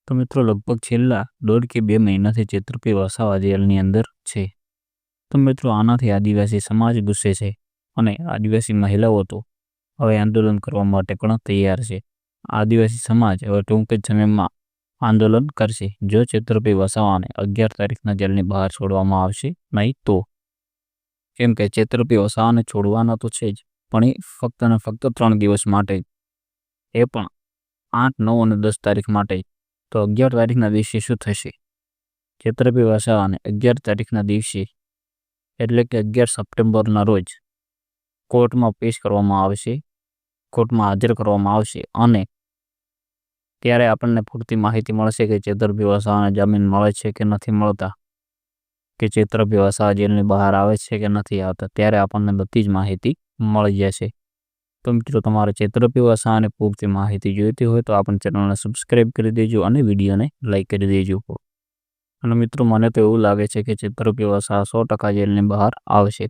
તો મિત્રો લગભગ છેલ્લા 1.5 કે 2 મહિનાથી ચેતરપી વસાવા જેલની અંદર છે. તો મિત્રો આનાથી આદિવાસી સમાજ ગુસ્સે છે અને આદિવાસી મહિલાઓ તો હવે આંદોલન કરવા માટે પણ તૈયાર છે. આદિવાસી સમાજ હવે ટૂંક જ સમયમાં આંદોલન કરશે જો ચેતરપી વસાવાને 11 તારીખના જેલની બહાર છોડવામાં આવશે નહીં તો. કેમ કે ચેતરપી વસાવાને છોડવાના તો છે જ, પણ એ ફક્ત ને ફક્ત 3 દિવસ માટે જ. એ પણ 8, 9 અને 10 તારીખ માટે જ. તો 11 તારીખના દિવસે શું થશે? ચેતરપી વસાવાને 11 તારીખના દિવસે એટલે કે 11 સપ્ટેમ્બરના રોજ કોર્ટમાં પેશ કરવામાં આવશે, કોર્ટમાં હાજર કરવામાં આવશે અને ત્યારે આપણને પૂરતી માહિતી મળશે કે ચેતરપી વસાવાને જામીન મળે છે કે નથી મળતા, કે ચેતરપી વસાવા જેલની બહાર આવે છે કે નથી આવતા. ત્યારે આપણને બધી જ માહિતી મળી જશે. તો મિત્રો તમારે ચેતરપી વસાવાને પૂરતી માહિતી જોઈતી હોય તો આપણી ચેનલને સબસ્ક્રાઈબ કરી દેજો અને વિડીયોને લાઈક કરી દેજો. અને મિત્રો મને તો એવું લાગે છે કે ચેતરપી વસાવા 100% જેલની બહાર આવશે.